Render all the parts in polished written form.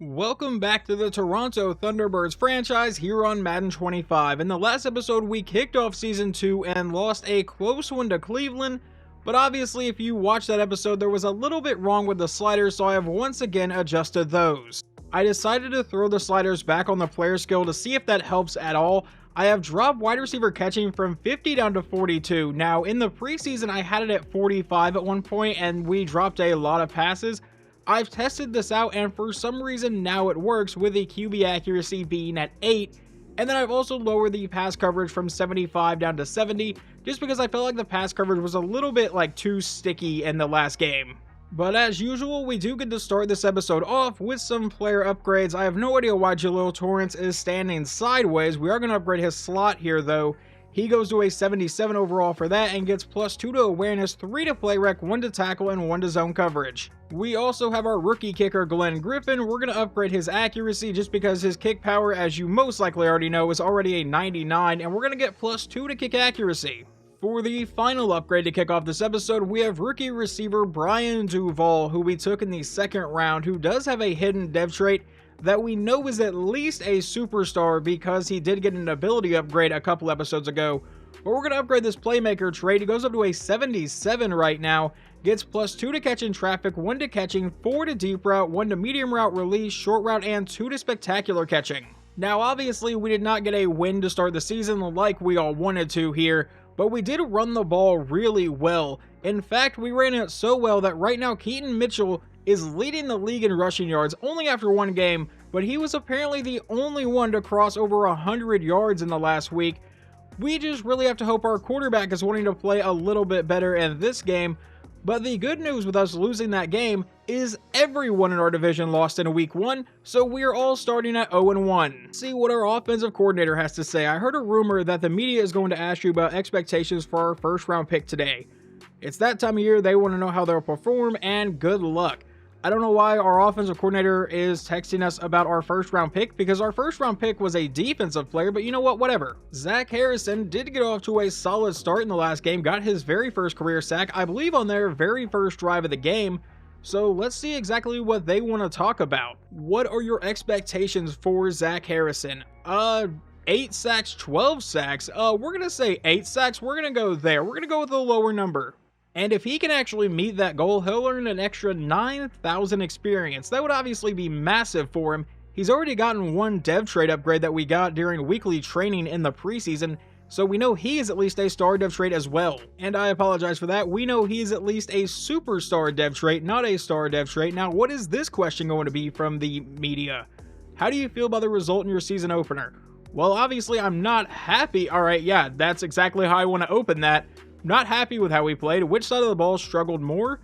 Welcome back to the Toronto Thunderbirds franchise here on Madden 25. In the last episode, we kicked off Season 2 and lost a close one to Cleveland, but obviously if you watched that episode, there was a little bit wrong with the sliders, so I have once again adjusted those. I decided to throw the sliders back on the player skill to see if that helps at all. I have dropped wide receiver catching from 50 down to 42. Now, in the preseason, I had it at 45 at one point, and we dropped a lot of passes. I've tested this out, and for some reason now it works, with the QB accuracy being at 8, and then I've also lowered the pass coverage from 75 down to 70, just because I felt like the pass coverage was a little bit too sticky in the last game. But as usual, we do get to start this episode off with some player upgrades. I have no idea why Jalil Torrance is standing sideways. We are going to upgrade his slot here though. He goes to a 77 overall for that and gets +2 to awareness, 3 to play rec, 1 to tackle, and 1 to zone coverage. We also have our rookie kicker Glenn Griffin. We're going to upgrade his accuracy just because his kick power, as you most likely already know, is already a 99, and we're going to get +2 to kick accuracy. For the final upgrade to kick off this episode, we have rookie receiver Brian Duvall, who we took in the second round, who does have a hidden dev trait that we know is at least a superstar because he did get an ability upgrade a couple episodes ago. But we're going to upgrade this playmaker trait. It goes up to a 77 right now, gets +2 to catching traffic, 1 to catching, 4 to deep route, 1 to medium route release, short route, and 2 to spectacular catching. Now obviously we did not get a win to start the season like we all wanted to here, but we did run the ball really well. In fact, we ran it so well that right now Keaton Mitchell is leading the league in rushing yards only after one game, but he was apparently the only one to cross over 100 yards in the last week. We just really have to hope our quarterback is wanting to play a little bit better in this game. But the good news with us losing that game is everyone in our division lost in week 1, so we're all starting at 0-1. See what our offensive coordinator has to say. I heard a rumor that the media is going to ask you about expectations for our first round pick today. It's that time of year, they want to know how they'll perform, and good luck. I don't know why our offensive coordinator is texting us about our first round pick, because our first round pick was a defensive player, but you know what, whatever. Zach Harrison did get off to a solid start in the last game, got his very first career sack, I believe on their very first drive of the game. So let's see exactly what they want to talk about. What are your expectations for Zach Harrison? 8 sacks, 12 sacks. We're going to say 8 sacks. We're going to go there. We're going to go with a lower number. And if he can actually meet that goal, he'll earn an extra 9,000 experience. That would obviously be massive for him. He's already gotten one dev trait upgrade that we got during weekly training in the preseason, so we know he is at least a star dev trait as well. And I apologize for that. We know he's at least a superstar dev trait, not a star dev trait. Now, what is this question going to be from the media? How do you feel about the result in your season opener? Well, obviously, I'm not happy. All right, yeah, that's exactly how I want to open that. Not happy with how we played. Which side of the ball struggled more?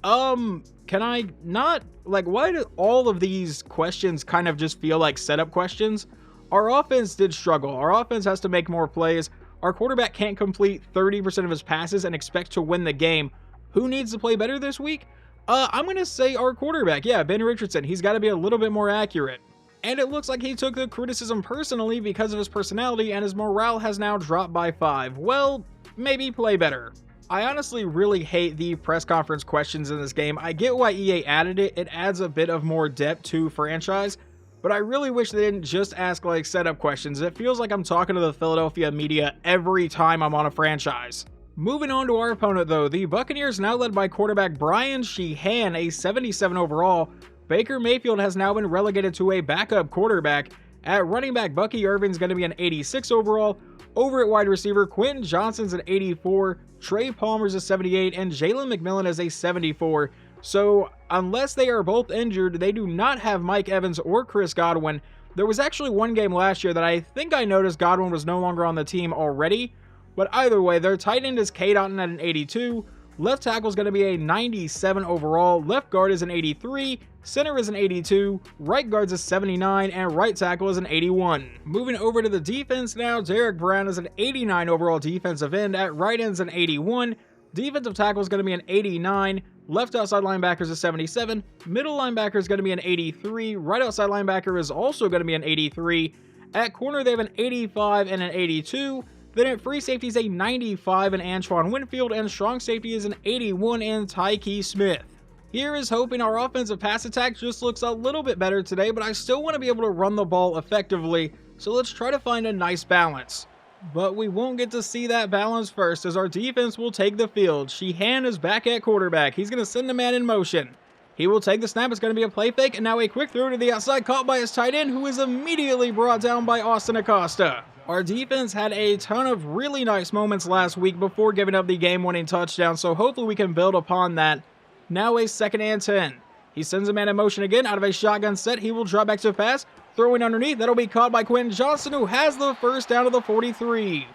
Can I not, why do all of these questions kind of just feel like setup questions? Our offense did struggle. Our offense has to make more plays. Our quarterback can't complete 30% of his passes and expect to win the game. Who needs to play better this week? I'm going to say our quarterback. Yeah, Ben Richardson. He's got to be a little bit more accurate. And it looks like he took the criticism personally because of his personality, and his morale has now dropped by 5. Well, maybe play better. I honestly really hate the press conference questions in this game. I get why EA added it. It adds a bit of more depth to franchise, but I really wish they didn't just ask setup questions. It feels like I'm talking to the Philadelphia media every time I'm on a franchise. Moving on to our opponent though, the Buccaneers now led by quarterback Brian Sheehan, a 77 overall. Baker Mayfield has now been relegated to a backup quarterback. At running back, Bucky Irvin's going to be an 86 overall. Over at wide receiver, Quentin Johnson's an 84, Trey Palmer's a 78, and Jalen McMillan is a 74. So unless they are both injured, they do not have Mike Evans or Chris Godwin. There was actually one game last year that I think I noticed Godwin was no longer on the team already. But either way, their tight end is Cade Otton at an 82. Left tackle is going to be a 97 overall. Left guard is an 83. Center is an 82. Right guard's a 79. And right tackle is an 81. Moving over to the defense now, Derek Brown is an 89 overall defensive end. At right end's an 81. Defensive tackle is going to be an 89. Left outside linebacker is a 77. Middle linebacker is going to be an 83. Right outside linebacker is also going to be an 83. At corner, they have an 85 and an 82. Then at free safety is a 95 in Antoine Winfield, and strong safety is an 81 in Tyke Smith. Here is hoping our offensive pass attack just looks a little bit better today, but I still want to be able to run the ball effectively, so let's try to find a nice balance. But we won't get to see that balance first, as our defense will take the field. Sheehan is back at quarterback. He's going to send a man in motion. He will take the snap. It's going to be a play fake, and now a quick throw to the outside, caught by his tight end, who is immediately brought down by Austin Acosta. Our defense had a ton of really nice moments last week before giving up the game-winning touchdown, so hopefully we can build upon that. Now a 2nd and 10. He sends a man in motion again out of a shotgun set. He will drop back to pass, throwing underneath. That'll be caught by Quentin Johnson, who has the first down to the 43.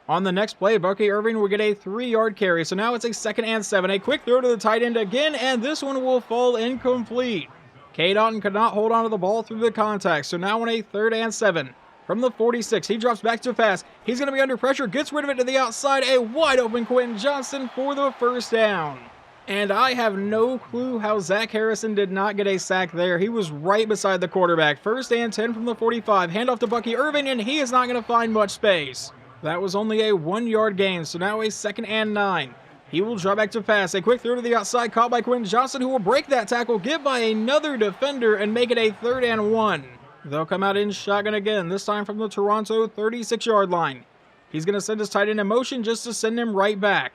On the next play, Bucky Irving will get a 3-yard carry, so now it's a 2nd and 7. A quick throw to the tight end again, and this one will fall incomplete. Cade Otton could not hold on to the ball through the contact, so now on a 3rd and 7. From the 46, he drops back to pass. He's going to be under pressure, gets rid of it to the outside. A wide open Quentin Johnson for the first down. And I have no clue how Zach Harrison did not get a sack there. He was right beside the quarterback. 1st and 10 from the 45. Handoff to Bucky Irving, and he is not going to find much space. That was only a 1-yard gain, so now a 2nd and 9. He will drop back to pass. A quick throw to the outside, caught by Quentin Johnson, who will break that tackle, get by another defender, and make it a 3rd and 1. They'll come out in shotgun again, this time from the Toronto 36-yard line. He's going to send his tight end in motion just to send him right back.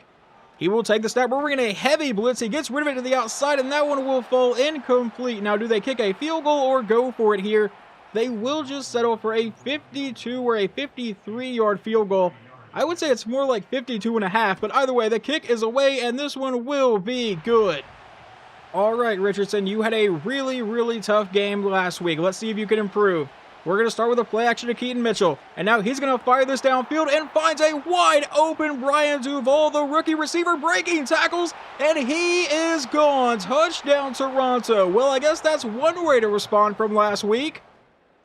He will take the snap. We're bringing a heavy blitz. He gets rid of it to the outside, and that one will fall incomplete. Now, do they kick a field goal or go for it here? They will just settle for a 52 or a 53-yard field goal. I would say it's more like 52 and a half, but either way, the kick is away, and this one will be good. All right, Richardson, you had a really tough game last week. Let's see if you can improve. We're going to start with a play action to Keaton Mitchell. And now he's going to fire this downfield and finds a wide open Brian Duval, the rookie receiver, breaking tackles. And he is gone. Touchdown, Toronto. Well, I guess that's one way to respond from last week.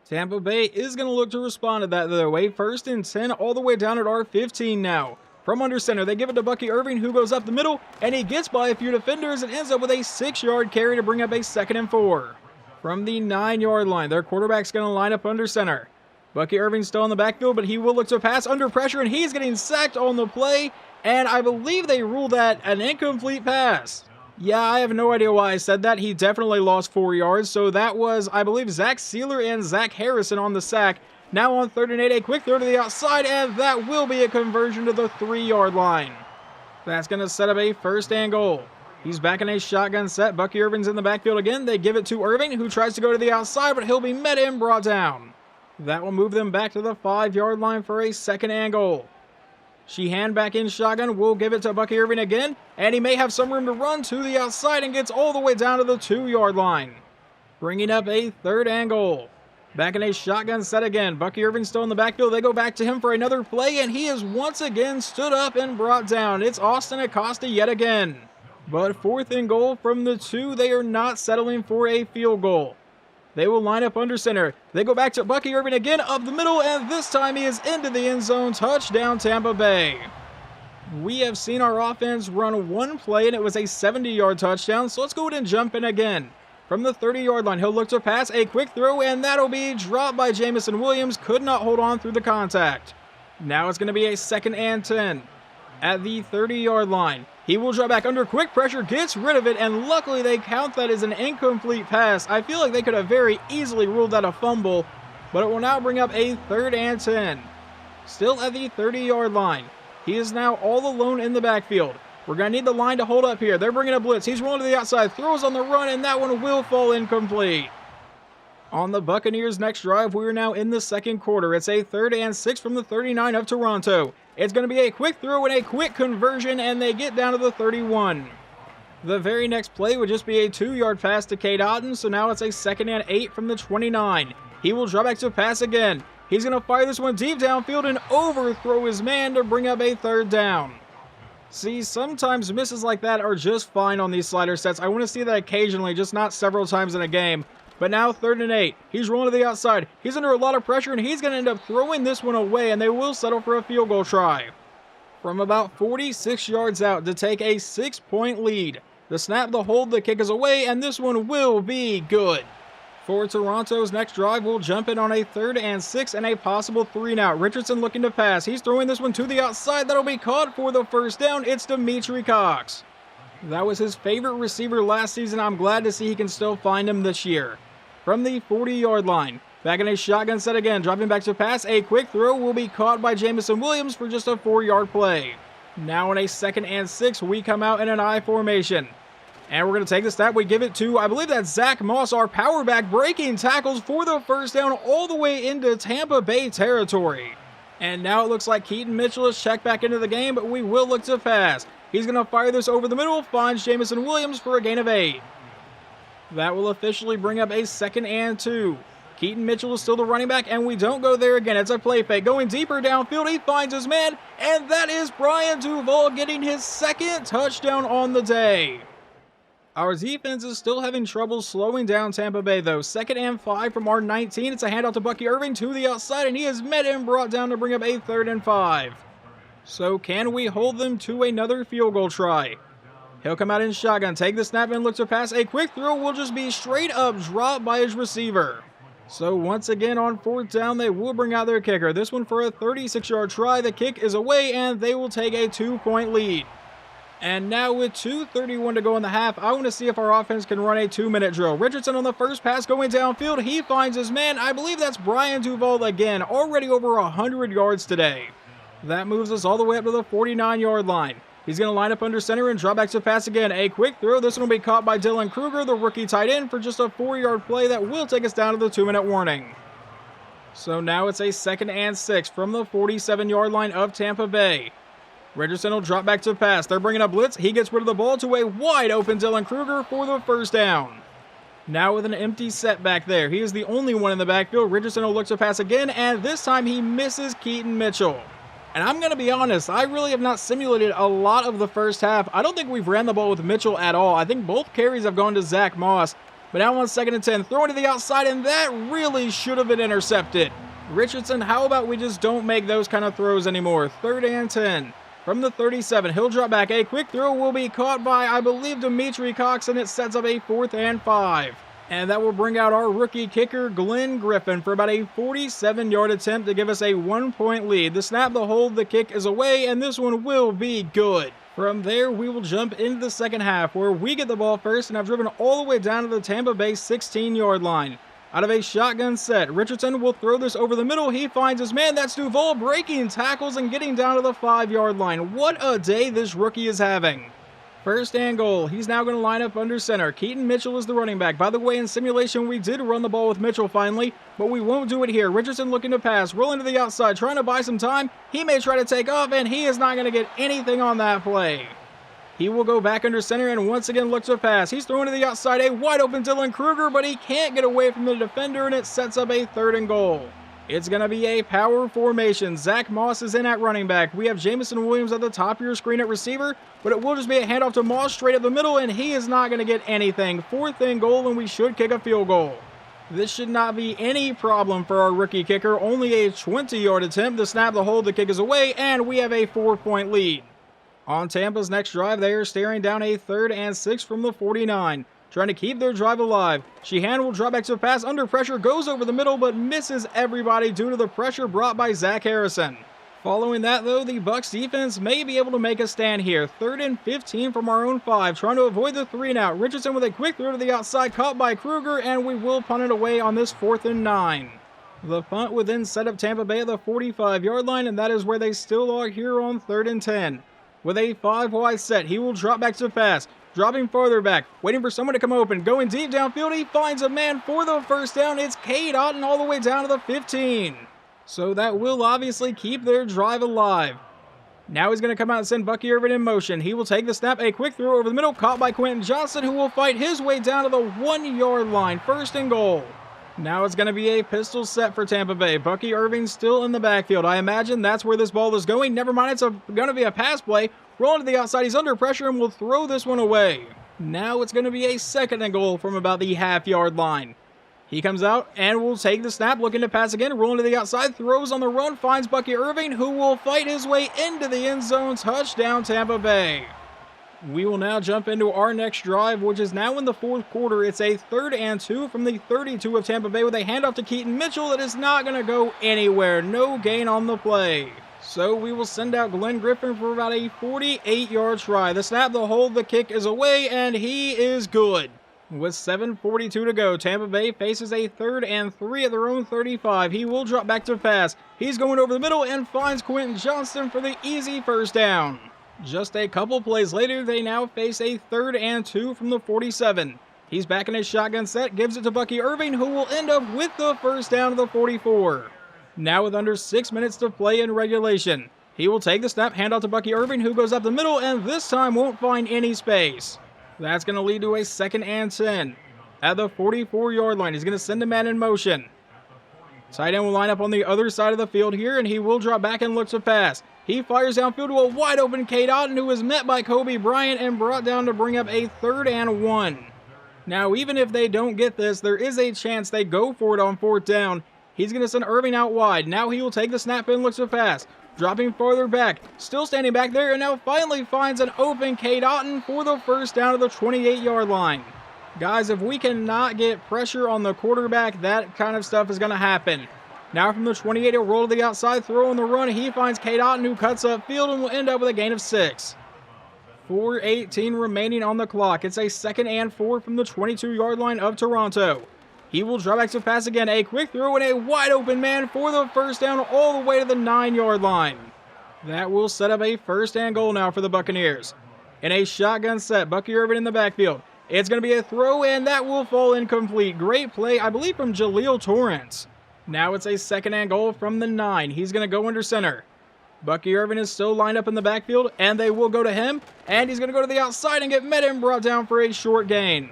Tampa Bay is going to look to respond to that the other way. 1st and 10 all the way down at our 15 now. From under center, they give it to Bucky Irving, who goes up the middle. And he gets by a few defenders and ends up with a 6-yard carry to bring up a 2nd and 4. From the 9-yard line, their quarterback's going to line up under center. Bucky Irving's still in the backfield, but he will look to pass under pressure, and he's getting sacked on the play, and I believe they ruled that an incomplete pass. Yeah, I have no idea why I said that. He definitely lost 4 yards, so that was, I believe, Zach Sealer and Zach Harrison on the sack. Now on 3rd and 8, a quick throw to the outside, and that will be a conversion to the 3-yard line. That's going to set up a 1st and goal. He's back in a shotgun set. Bucky Irving's in the backfield again. They give it to Irving, who tries to go to the outside, but he'll be met and brought down. That will move them back to the 5-yard line for a 2nd and goal. Sheehan back in shotgun. Will give it to Bucky Irving again, and he may have some room to run to the outside and gets all the way down to the 2-yard line. Bringing up a 3rd and goal. Back in a shotgun set again. Bucky Irving's still in the backfield. They go back to him for another play, and he is once again stood up and brought down. It's Austin Acosta yet again. But 4th and goal from the 2, they are not settling for a field goal. They will line up under center. They go back to Bucky Irving again up the middle, and this time he is into the end zone. Touchdown, Tampa Bay. We have seen our offense run one play, and it was a 70-yard touchdown, so let's go ahead and jump in again. From the 30-yard line, he'll look to pass, a quick throw, and that'll be dropped by Jamison Williams. Could not hold on through the contact. Now it's going to be a 2nd and 10. At the 30-yard line, he will drop back under quick pressure, gets rid of it, and luckily they count that as an incomplete pass. I feel like they could have very easily ruled that a fumble, but it will now bring up a 3rd and 10. Still at the 30-yard line. He is now all alone in the backfield. We're going to need the line to hold up here. They're bringing a blitz. He's rolling to the outside, throws on the run, and that one will fall incomplete. On the Buccaneers' next drive, we are now in the 2nd quarter. It's a 3rd and 6 from the 39 of Toronto. It's going to be a quick throw and a quick conversion, and they get down to the 31. The very next play would just be a 2-yard pass to Cade Otton, so now it's a 2nd and 8 from the 29. He will drop back to pass again. He's going to fire this one deep downfield and overthrow his man to bring up a 3rd down. See, sometimes misses like that are just fine on these slider sets. I want to see that occasionally, just not several times in a game. But now 3rd and 8. He's rolling to the outside. He's under a lot of pressure, and he's going to end up throwing this one away, and they will settle for a field goal try. From about 46 yards out to take a 6-point lead. The snap, the hold, the kick is away, and this one will be good. For Toronto's next drive, we'll jump in on a 3rd and 6 and a possible 3-and-out. Richardson looking to pass. He's throwing this one to the outside. That'll be caught for the 1st down. It's Dimitri Cox. That was his favorite receiver last season. I'm glad to see he can still find him this year. From the 40-yard line, back in a shotgun set again, dropping back to pass. A quick throw will be caught by Jameson Williams for just a 4-yard play. Now in a 2nd and 6, we come out in an I formation. And we're going to take the snap. We give it to, I believe that's Zach Moss, our power back, breaking tackles for the first down all the way into Tampa Bay territory. And now it looks like Keaton Mitchell is checked back into the game, but we will look to pass. He's going to fire this over the middle, finds Jameson Williams for a gain of 8. That will officially bring up a 2nd and 2. Keaton Mitchell is still the running back, and we don't go there again. It's a play fake. Going deeper downfield, he finds his man, and that is Brian Duval getting his 2nd touchdown on the day. Our defense is still having trouble slowing down Tampa Bay, though. 2nd and 5 from our 19. It's a handoff to Bucky Irving to the outside, and he is met and brought down to bring up a 3rd and 5. So can we hold them to another field goal try? He'll come out in shotgun, take the snap, and look to pass. A quick throw will just be straight up dropped by his receiver. So once again on 4th down, they will bring out their kicker. This one for a 36-yard try. The kick is away, and they will take a 2-point lead. And now with 2:31 to go in the half, I want to see if our offense can run a 2-minute drill. Richardson on the first pass going downfield. He finds his man. I believe that's Brian Duval again, already over 100 yards today. That moves us all the way up to the 49-yard line. He's going to line up under center and drop back to pass again. A quick throw. This one will be caught by Dylan Kruger, the rookie tight end, for just a 4-yard play that will take us down to the 2-minute warning. So now it's a 2nd and 6 from the 47-yard line of Tampa Bay. Richardson will drop back to pass. They're bringing up blitz. He gets rid of the ball to a wide open Dylan Kruger for the first down. Now with an empty set back there. He is the only one in the backfield. Richardson will look to pass again, and this time he misses Keaton Mitchell. And I'm going to be honest, I really have not simulated a lot of the first half. I don't think we've ran the ball with Mitchell at all. I think both carries have gone to Zach Moss. But now on 2nd and 10, throwing to the outside, and that really should have been intercepted. Richardson, how about we just don't make those kind of throws anymore? 3rd and 10. From the 37, he'll drop back. A quick throw will be caught by, I believe, Dimitri Cox, and it sets up a 4th and 5. And that will bring out our rookie kicker, Glenn Griffin, for about a 47-yard attempt to give us a 1-point lead. The snap, the hold, the kick is away, and this one will be good. From there, we will jump into the second half, where we get the ball first and have driven all the way down to the Tampa Bay 16-yard line. Out of a shotgun set, Richardson will throw this over the middle. He finds his man. That's Duval breaking tackles and getting down to the 5-yard line. What a day this rookie is having. 1st and goal. He's now going to line up under center. Keaton Mitchell is the running back. By the way, in simulation, we did run the ball with Mitchell finally, but we won't do it here. Richardson looking to pass, rolling to the outside, trying to buy some time. He may try to take off, and he is not going to get anything on that play. He will go back under center and once again look to pass. He's throwing to the outside, a wide open Dylan Kruger, but he can't get away from the defender, and it sets up a 3rd and goal. It's going to be a power formation. Zach Moss is in at running back. We have Jameson Williams at the top of your screen at receiver, but it will just be a handoff to Moss straight up the middle, and he is not going to get anything. 4th and goal, and we should kick a field goal. This should not be any problem for our rookie kicker. Only a 20-yard attempt. The snap, the hold, the kick is away, and we have a 4-point lead. On Tampa's next drive, they are staring down a 3rd and 6 from the 49. Trying to keep their drive alive. Sheehan will drop back to pass under pressure, goes over the middle, but misses everybody due to the pressure brought by Zach Harrison. Following that, though, the Bucs defense may be able to make a stand here. 3rd and 15 from our own 5, trying to avoid the 3-and-out. Richardson with a quick throw to the outside, caught by Kruger, and we will punt it away on this 4th and 9. The punt would then set up Tampa Bay at the 45-yard line, and that is where they still are here on 3rd and 10. With a 5-wide set, he will drop back to pass. Dropping farther back, waiting for someone to come open. Going deep downfield, he finds a man for the first down. It's Cade Otton all the way down to the 15. So that will obviously keep their drive alive. Now he's going to come out and send Bucky Irvin in motion. He will take the snap, a quick throw over the middle, caught by Quentin Johnson, who will fight his way down to the 1-yard line. 1st and goal. Now it's going to be a pistol set for Tampa Bay. Bucky Irving still in the backfield. I imagine that's where this ball is going. Never mind, it's going to be a pass play. Rolling to the outside, he's under pressure and will throw this one away. Now it's going to be a 2nd and goal from about the half-yard line. He comes out and will take the snap, looking to pass again, rolling to the outside, throws on the run, finds Bucky Irving, who will fight his way into the end zone. Touchdown, Tampa Bay. We will now jump into our next drive, which is now in the 4th quarter. It's a 3rd and 2 from the 32 of Tampa Bay with a handoff to Keaton Mitchell that is not going to go anywhere. No gain on the play. So we will send out Glenn Griffin for about a 48-yard try. The snap, the hold, the kick is away, and he is good. With 7:42 to go, Tampa Bay faces a 3rd and 3 at their own 35. He will drop back to pass. He's going over the middle and finds Quentin Johnston for the easy first down. Just a couple plays later, they now face a 3rd and 2 from the 47. He's back in his shotgun set, gives it to Bucky Irving, who will end up with the first down to the 44. Now with under 6 minutes to play in regulation, he will take the snap, hand out to Bucky Irving, who goes up the middle, and this time won't find any space. That's going to lead to a 2nd and 10. At the 44-yard line, he's going to send a man in motion. Tight end will line up on the other side of the field here, and he will drop back and look to pass. He fires downfield to a wide-open Cade Otton, who is met by Kobe Bryant and brought down to bring up a 3rd and 1. Now, even if they don't get this, there is a chance they go for it on 4th down. He's going to send Irving out wide. Now he will take the snap and looks to pass. Dropping farther back, still standing back there, and now finally finds an open Cade Otton for the first down to the 28-yard line. Guys, if we cannot get pressure on the quarterback, that kind of stuff is going to happen. Now from the 28, he'll roll to the outside, throw on the run. He finds Cade Otton, who cuts upfield and will end up with a gain of 6. 4:18 remaining on the clock. It's a 2nd and 4 from the 22-yard line of Toronto. He will drop back to pass again. A quick throw and a wide open man for the first down all the way to the 9-yard line. That will set up a 1st and goal now for the Buccaneers. In a shotgun set, Bucky Irving in the backfield. It's going to be a throw, and that will fall incomplete. Great play, I believe, from Jaleel Torrance. Now it's a 2nd and goal from the 9. He's going to go under center. Bucky Irving is still lined up in the backfield, and they will go to him. And he's going to go to the outside and get met and brought down for a short gain.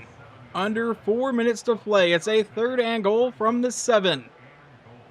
Under 4 minutes to play. It's a 3rd and goal from the 7.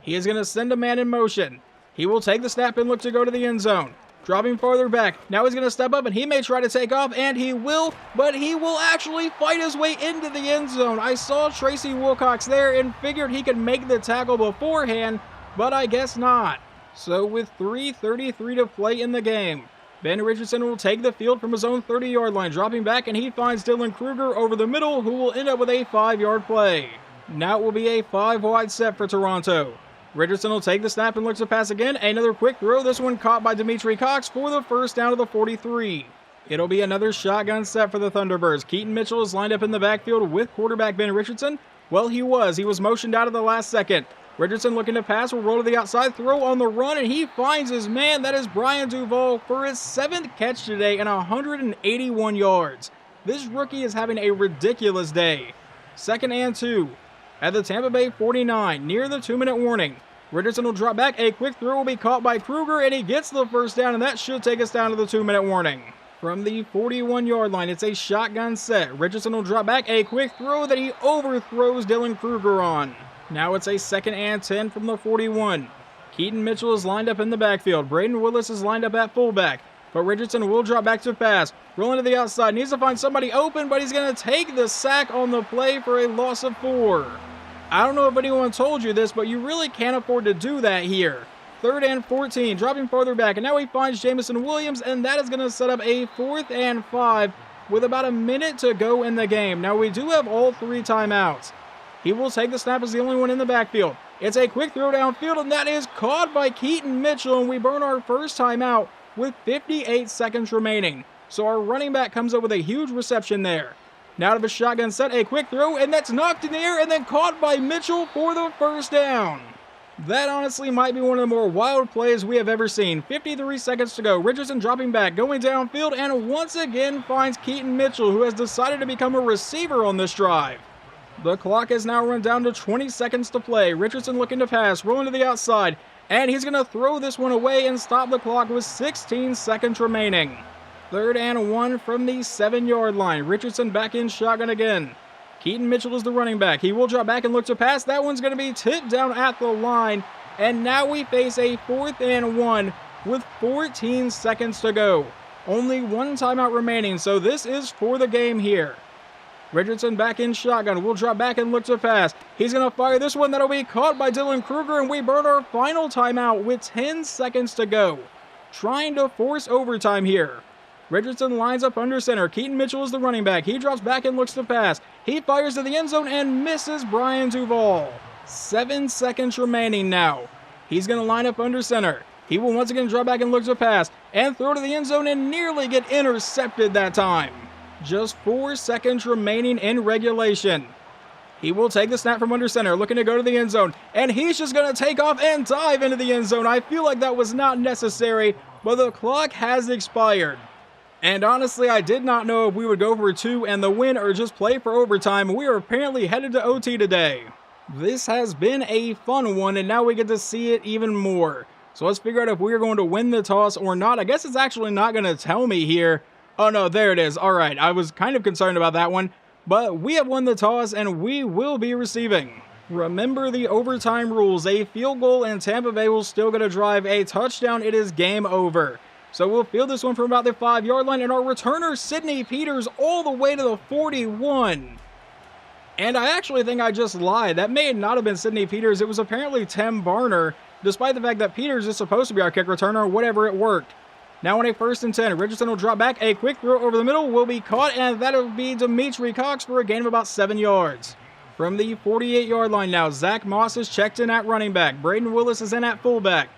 He is going to send a man in motion. He will take the snap and look to go to the end zone. Dropping farther back. Now he's going to step up, and he may try to take off, and he will, but he will actually fight his way into the end zone. I saw Tracy Wilcox there and figured he could make the tackle beforehand, but I guess not. So with 3:33 to play in the game, Ben Richardson will take the field from his own 30-yard line, dropping back, and he finds Dylan Kruger over the middle, who will end up with a 5-yard play. Now it will be a 5-wide set for Toronto. Richardson will take the snap and looks to pass again. Another quick throw, this one caught by Dimitri Cox for the first down to the 43. It'll be another shotgun set for the Thunderbirds. Keaton Mitchell is lined up in the backfield with quarterback Ben Richardson. Well, he was motioned out at the last second. Richardson looking to pass, will roll to the outside, throw on the run, and he finds his man. That is Brian Duval for his 7th catch today and 181 yards. This rookie is having a ridiculous day. 2nd and 2. At the Tampa Bay 49, near the 2-minute warning. Richardson will drop back, a quick throw will be caught by Kruger, and he gets the first down, and that should take us down to the 2-minute warning. From the 41-yard line, it's a shotgun set. Richardson will drop back, a quick throw that he overthrows Dylan Kruger on. Now it's a 2nd and 10 from the 41. Keaton Mitchell is lined up in the backfield. Braden Willis is lined up at fullback. But Richardson will drop back to pass. Rolling to the outside. Needs to find somebody open, but he's going to take the sack on the play for a loss of 4. I don't know if anyone told you this, but you really can't afford to do that here. 3rd and 14, dropping farther back. And now he finds Jamison Williams, and that is going to set up a 4th and 5 with about a minute to go in the game. Now we do have all 3 timeouts. He will take the snap as the only one in the backfield. It's a quick throw downfield, and that is caught by Keaton Mitchell, and we burn our first timeout with 58 seconds remaining. So our running back comes up with a huge reception there. Now to the shotgun set, a quick throw, and that's knocked in the air and then caught by Mitchell for the first down. That honestly might be one of the more wild plays we have ever seen. 53 seconds to go. Richardson dropping back, going downfield, and once again finds Keaton Mitchell, who has decided to become a receiver on this drive. The clock has now run down to 20 seconds to play. Richardson looking to pass, rolling to the outside, and he's going to throw this one away and stop the clock with 16 seconds remaining. 3rd and 1 from the 7-yard line. Richardson back in shotgun again. Keaton Mitchell is the running back. He will drop back and look to pass. That one's going to be tipped down at the line, and now we face a 4th and 1 with 14 seconds to go. Only 1 timeout remaining, so this is for the game here. Richardson back in shotgun, will drop back and look to pass. He's going to fire this one, that'll be caught by Dylan Kruger, and we burn our final timeout with 10 seconds to go. Trying to force overtime here. Richardson lines up under center. Keaton Mitchell is the running back. He drops back and looks to pass. He fires to the end zone and misses Brian Duval. 7 seconds remaining now. He's going to line up under center. He will once again drop back and look to pass and throw to the end zone and nearly get intercepted that time. Just 4 seconds remaining in regulation. He will take the snap from under center, looking to go to the end zone, and he's just going to take off and dive into the end zone. I feel like that was not necessary, but the clock has expired. And honestly, I did not know if we would go for 2 and the win or just play for overtime. We are apparently headed to OT today. This has been a fun one, and now we get to see it even more. So let's figure out if we're going to win the toss or not. I guess it's actually not going to tell me here. Oh no, there it is. All right, I was kind of concerned about that one. But we have won the toss, and we will be receiving. Remember the overtime rules. A field goal, and Tampa Bay will still get to drive a touchdown. It is game over. So we'll field this one from about the 5-yard line, and our returner, Sidney Peters, all the way to the 41. And I actually think I just lied. That may not have been Sidney Peters. It was apparently Tim Barner, despite the fact that Peters is supposed to be our kick returner, whatever, it worked. Now on a 1st and 10, Richardson will drop back. A quick throw over the middle will be caught, and that'll be Dimitri Cox for a gain of about 7 yards. From the 48-yard line now, Zach Moss is checked in at running back. Braden Willis is in at fullback.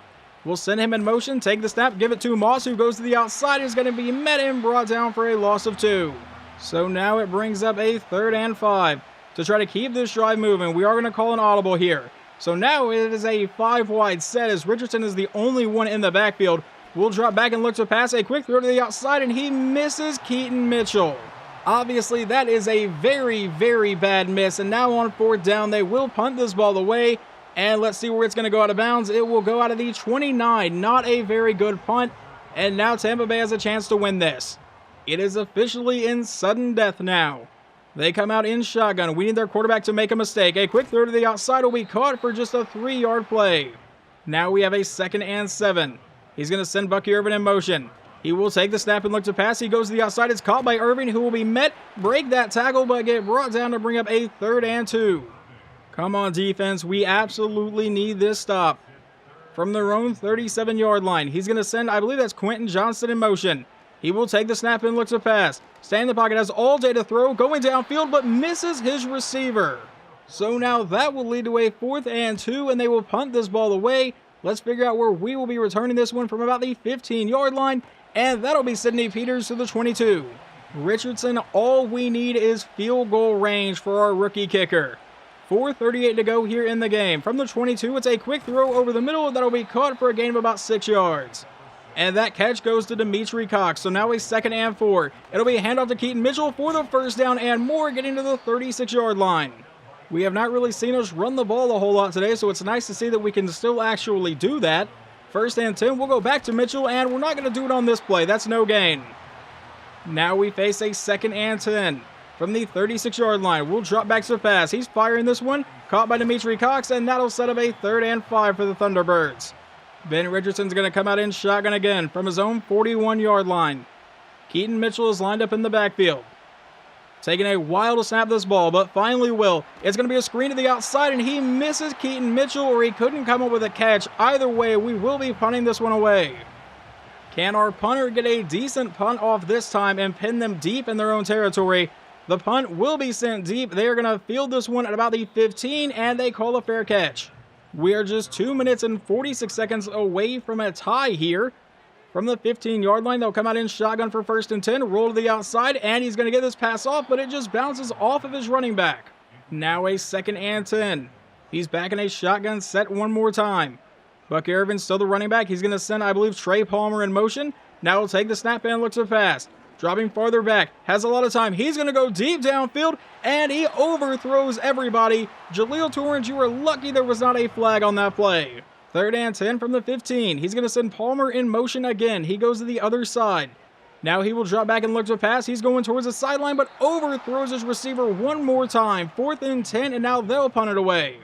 We'll send him in motion, take the snap, give it to Moss, who goes to the outside. Is going to be met and brought down for a loss of 2. So now it brings up a 3rd and 5. To try to keep this drive moving, we are going to call an audible here. So now it is a 5-wide set as Richardson is the only one in the backfield. We'll drop back and look to pass. A quick throw to the outside, and he misses Keaton Mitchell. Obviously, that is a very, very bad miss. And now on 4th down, they will punt this ball away. And let's see where it's going to go out of bounds. It will go out of the 29. Not a very good punt. And now Tampa Bay has a chance to win this. It is officially in sudden death now. They come out in shotgun. We need their quarterback to make a mistake. A quick throw to the outside will be caught for just a 3-yard play. Now we have a 2nd and 7. He's going to send Bucky Irvin in motion. He will take the snap and look to pass. He goes to the outside. It's caught by Irvin, who will be met. Break that tackle, but get brought down to bring up a 3rd and 2. Come on, defense. We absolutely need this stop. From their own 37-yard line, he's going to send, I believe that's Quentin Johnston in motion. He will take the snap and look to pass. Stay in the pocket, has all day to throw, going downfield, but misses his receiver. So now that will lead to a 4th and 2, and they will punt this ball away. Let's figure out where we will be returning this one from about the 15-yard line, and that'll be Sidney Peters to the 22. Richardson, all we need is field goal range for our rookie kicker. 4:38 to go here in the game. From the 22, it's a quick throw over the middle that'll be caught for a gain of about 6 yards. And that catch goes to Dimitri Cox. So now a 2nd and 4. It'll be a handoff to Keaton Mitchell for the 1st down and more, getting to the 36-yard line. We have not really seen us run the ball a whole lot today, so it's nice to see that we can still actually do that. 1st and 10, we'll go back to Mitchell, and we're not going to do it on this play. That's no gain. Now we face a 2nd and 10. From the 36-yard line, we'll drop back to pass. He's firing this one, caught by Dimitri Cox, and that'll set up a 3rd and 5 for the Thunderbirds. Ben Richardson's going to come out in shotgun again from his own 41-yard line. Keaton Mitchell is lined up in the backfield. Taking a while to snap this ball, but finally will. It's going to be a screen to the outside, and he misses Keaton Mitchell, or he couldn't come up with a catch. Either way, we will be punting this one away. Can our punter get a decent punt off this time and pin them deep in their own territory? The punt will be sent deep. They are going to field this one at about the 15, and they call a fair catch. We are just 2 minutes and 46 seconds away from a tie here. From the 15-yard line, they'll come out in shotgun for 1st and 10, roll to the outside, and he's going to get this pass off, but it just bounces off of his running back. Now a 2nd and 10. He's back in a shotgun set one more time. Buck Irvin's still the running back. He's going to send, I believe, Trey Palmer in motion. Now he'll take the snap and look to pass. Dropping farther back, has a lot of time. He's going to go deep downfield, and he overthrows everybody. Jaleel Torrance, you were lucky there was not a flag on that play. 3rd and 10 from the 15. He's going to send Palmer in motion again. He goes to the other side. Now he will drop back and look to pass. He's going towards the sideline, but overthrows his receiver one more time. 4th and 10, and now they'll punt it away.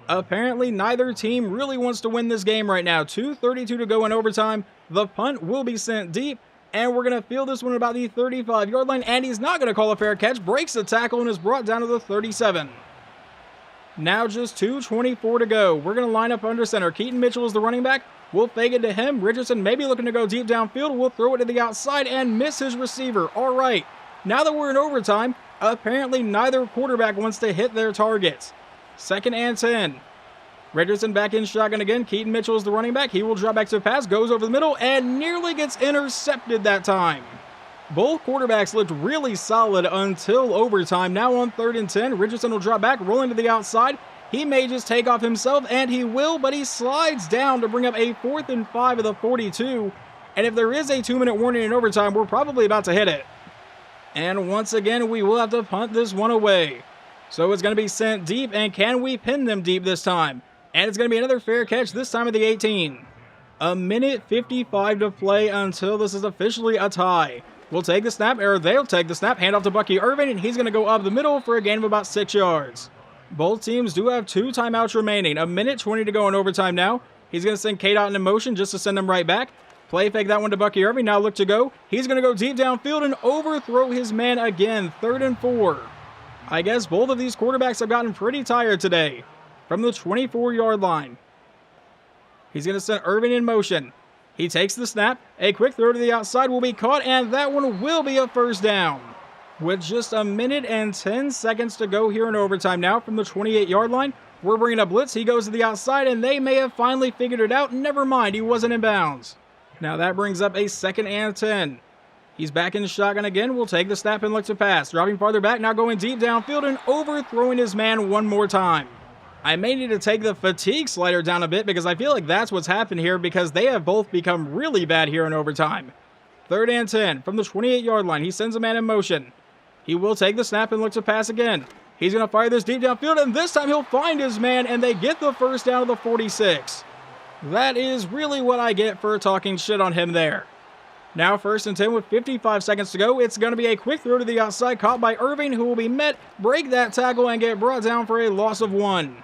Apparently, neither team really wants to win this game right now. 2:32 to go in overtime. The punt will be sent deep, and we're going to field this one about the 35-yard line, and he's not going to call a fair catch. Breaks the tackle and is brought down to the 37. Now just 2:24 to go. We're going to line up under center. Keaton Mitchell is the running back. We'll fake it to him. Richardson maybe looking to go deep downfield. We'll throw it to the outside and miss his receiver. All right. Now that we're in overtime, apparently neither quarterback wants to hit their targets. 2nd and 10. Richardson back in shotgun again. Keaton Mitchell is the running back. He will drop back to pass, goes over the middle, and nearly gets intercepted that time. Both quarterbacks looked really solid until overtime. Now on 3rd and 10, Richardson will drop back, rolling to the outside. He may just take off himself, and he will, but he slides down to bring up a 4th and 5 of the 42. And if there is a 2-minute warning in overtime, we're probably about to hit it. And once again, we will have to punt this one away. So it's going to be sent deep, and can we pin them deep this time? And it's going to be another fair catch, this time at the 18. A minute 55 to play until this is officially a tie. We'll take the snap, or they'll take the snap, hand off to Bucky Irvin, and he's going to go up the middle for a gain of about 6 yards. Both teams do have 2 timeouts remaining. A minute 20 to go in overtime now. He's going to send K-Dot in motion just to send him right back. Play fake that one to Bucky Irvin. Now look to go. He's going to go deep downfield and overthrow his man again. 3rd and 4. I guess both of these quarterbacks have gotten pretty tired today. From the 24-yard line. He's going to send Irvin in motion. He takes the snap. A quick throw to the outside will be caught, and that one will be a first down. With just a minute and 10 seconds to go here in overtime now from the 28-yard line, we're bringing up blitz. He goes to the outside, and they may have finally figured it out. Never mind, he wasn't in bounds. Now that brings up a 2nd and 10. He's back in the shotgun again. We'll take the snap and look to pass. Dropping farther back, now going deep downfield and overthrowing his man one more time. I may need to take the fatigue slider down a bit because I feel like that's what's happened here because they have both become really bad here in overtime. 3rd and 10 from the 28-yard line. He sends a man in motion. He will take the snap and look to pass again. He's going to fire this deep downfield, and this time he'll find his man, and they get the first down of the 46. That is really what I get for talking shit on him there. Now 1st and 10 with 55 seconds to go. It's going to be a quick throw to the outside, caught by Irving, who will be met, break that tackle, and get brought down for a loss of 1.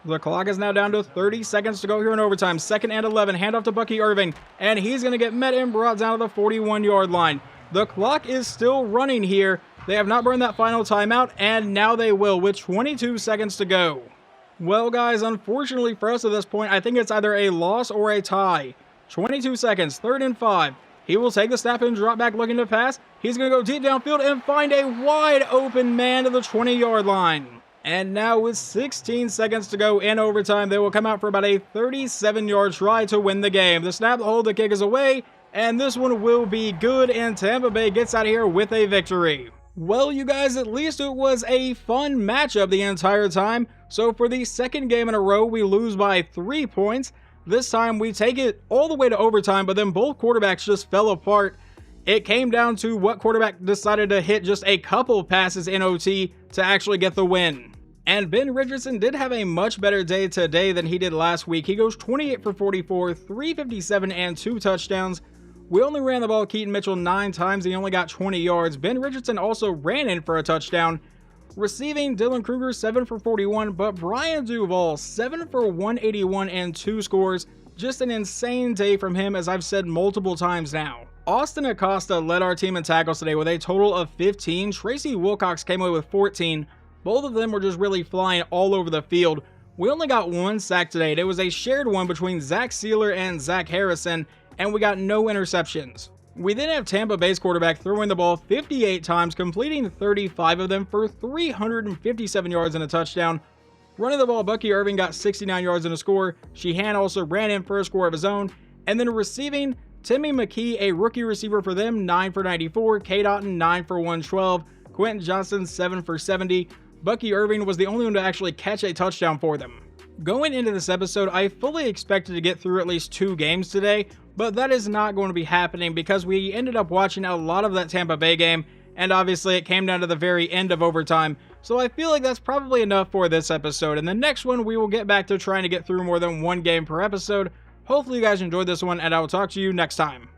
The clock is now down to 30 seconds to go here in overtime. 2nd and 11, handoff to Bucky Irving, and he's going to get met and brought down to the 41-yard line. The clock is still running here. They have not burned that final timeout, and now they will with 22 seconds to go. Well, guys, unfortunately for us at this point, I think it's either a loss or a tie. 22 seconds, 3rd and 5. He will take the snap and drop back looking to pass. He's going to go deep downfield and find a wide open man to the 20-yard line. And now with 16 seconds to go in overtime, they will come out for about a 37-yard try to win the game. The snap, the hold, the kick is away, and this one will be good, and Tampa Bay gets out of here with a victory. Well, you guys, at least it was a fun matchup the entire time. So for the 2nd game in a row, we lose by 3 points. This time we take it all the way to overtime, but then both quarterbacks just fell apart. It came down to what quarterback decided to hit just a couple passes in OT to actually get the win. And Ben Richardson did have a much better day today than he did last week. He goes 28 for 44, 357, and 2 touchdowns. We only ran the ball Keaton Mitchell 9 times. He only got 20 yards. Ben Richardson also ran in for a touchdown. Receiving, Dylan Kruger 7 for 41, but Brian Duvall 7 for 181 and 2 scores. Just an insane day from him, as I've said multiple times now. Austin Acosta led our team in tackles today with a total of 15. Tracy Wilcox came away with 14. Both of them were just really flying all over the field. We only got 1 sack today, and it was a shared one between Zach Sealer and Zach Harrison, and we got no interceptions. We then have Tampa Bay's quarterback throwing the ball 58 times, completing 35 of them for 357 yards and a touchdown. Running the ball, Bucky Irving got 69 yards and a score. Sheehan also ran in for a score of his own. And then receiving, Timmy McKee, a rookie receiver for them, 9 for 94. K-Dotton, 9 for 112. Quentin Johnson, 7 for 70. Bucky Irving was the only one to actually catch a touchdown for them. Going into this episode, I fully expected to get through at least 2 games today, but that is not going to be happening because we ended up watching a lot of that Tampa Bay game, and obviously it came down to the very end of overtime, so I feel like that's probably enough for this episode. In the next one, we will get back to trying to get through more than 1 game per episode. Hopefully you guys enjoyed this one, and I will talk to you next time.